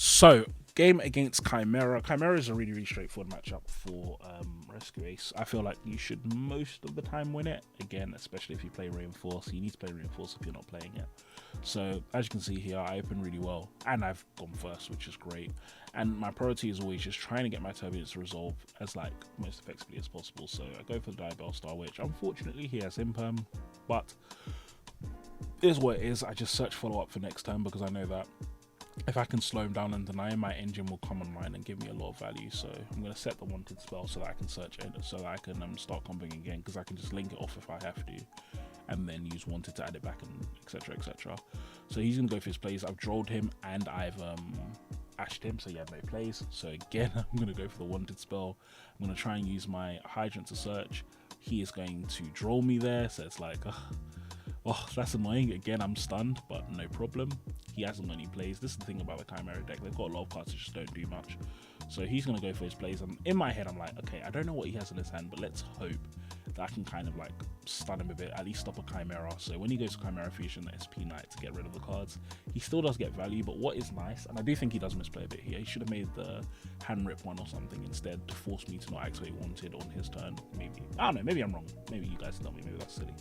So, game against Chimera. Chimera is a really, really straightforward matchup for Rescue Ace. I feel like you should most of the time win it. Again, especially if you play Reinforce. You need to play Reinforce if you're not playing it. So, as you can see here, I open really well. And I've gone first, which is great. And my priority is always just trying to get my turbulence to resolve as most effectively as possible. So, I go for the Diabell Star, which unfortunately he has Imperm. But, here's what it is. I just search follow-up for next turn because I know that if I can slow him down and deny him, my engine will come online and give me a lot of value. So I'm going to set the wanted spell so that I can search it, so that I can start comping again, because I can just link it off if I have to, and then use wanted to add it back, and etc, etc. So he's going to go for his plays. I've drawed him and I've ashed him, so he had no plays. So again, I'm going to go for the wanted spell. I'm going to try and use my hydrant to search. He is going to draw me there, so it's like oh, that's annoying. Again, I'm stunned, but no problem. He hasn't got any plays. This is the thing about the Chimera deck. They've got a lot of cards that just don't do much. So he's going to go for his plays. And in my head, I'm like, okay, I don't know what he has in his hand, but let's hope that I can kind of stun him a bit, at least stop a Chimera. So when he goes to Chimera Fusion, SP Knight to get rid of the cards, he still does get value. But what is nice, and I do think he does misplay a bit here, he should have made the hand rip one or something instead to force me to not activate wanted on his turn. Maybe. I don't know. Maybe I'm wrong. Maybe you guys tell me. Maybe that's silly.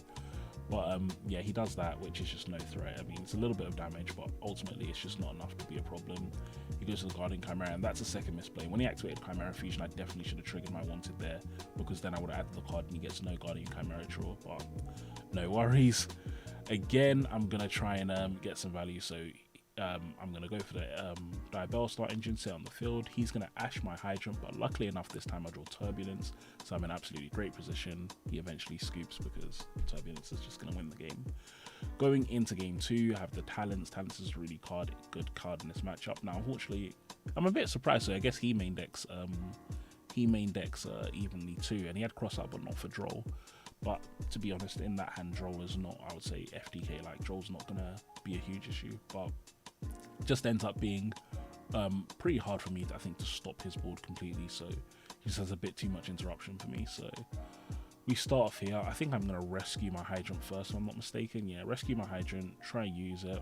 But yeah, he does that, which is just no threat. I mean, it's a little bit of damage, but ultimately it's just not enough to be a problem. He goes to the Guardian Chimera, and that's a second misplay. When he activated Chimera Fusion, I definitely should have triggered my wanted there, because then I would have added the card and he gets no Guardian Chimera draw, but no worries. Again, I'm going to try and get some value, so I'm going to go for the Diabell Star engine, set on the field. He's going to ash my Hydrant, but luckily enough this time I draw Turbulence, so I'm in absolutely great position. He eventually scoops because Turbulence is just going to win the game. Going into game 2, I have the Talents. Talents is a really good card in this matchup. Now, unfortunately, I'm a bit surprised, so I guess he main decks evenly too, and he had cross out but not for Droll. But to be honest, in that hand, Droll is not, I would say, FTK. Droll's not going to be a huge issue, but just ends up being pretty hard for me, I think, to stop his board completely. So he just has a bit too much interruption for me. So we start off here. I think I'm going to rescue my Hydrant first, if I'm not mistaken. Yeah, rescue my Hydrant, try and use it,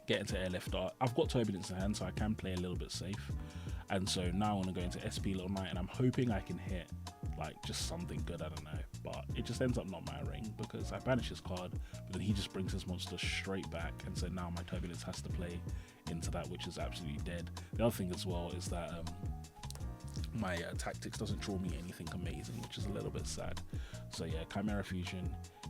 get into Airlift Art. I've got Turbulence in hand, so I can play a little bit safe. And so now I want to go into SP Little Knight, and I'm hoping I can hit just something good, I don't know, but it just ends up not mattering because I banish his card, but then he just brings his monster straight back, and so now my Turbulence has to play into that, which is absolutely dead. The other thing as well is that my Tactics doesn't draw me anything amazing, which is a little bit sad. So yeah, Chimera Fusion,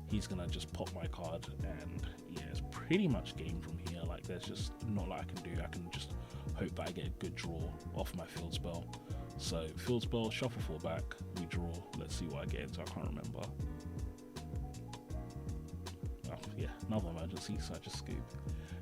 he's gonna just pop my card, and yeah, it's pretty much game from here. There's just not a lot I can do. I can just hope that I get a good draw off my field spell. So field spell, shuffle 4 back, we draw. Let's see what I get into. I can't remember. Oh, yeah, another emergency, so I just scoop.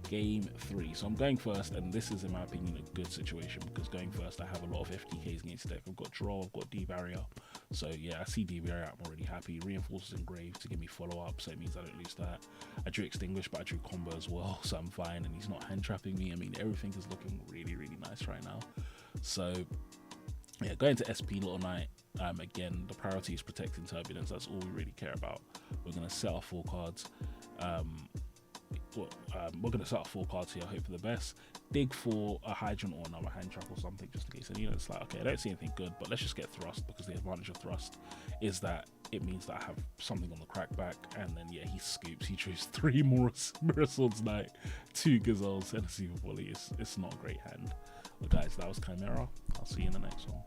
Game 3. So I'm going first, and this is, in my opinion, a good situation because going first, I have a lot of FTKs against the deck. I've got draw, I've got D-barrier. So yeah, I see D-barrier, I'm already happy. Reinforces Engrave to give me follow-up, so it means I don't lose that. I drew Extinguish, but I drew combo as well, so I'm fine, and he's not hand-trapping me. I mean, everything is looking really, really nice right now. So yeah, going to SP Little Knight, again, the priority is protecting Turbulence. That's all we really care about. We're going to set our 4 cards. We're going to set up 4 cards here, hope for the best. Dig for a Hydrant or another hand trap or something, just in case. And it's okay, I don't see anything good, but let's just get Thrust, because the advantage of Thrust is that it means that I have something on the crackback. And then yeah, he scoops. He chose 3 more Mirror Swords Knight, 2 Gazelles, and a Super Volley. It's not a great hand. But guys, that was Chimera. I'll see you in the next one.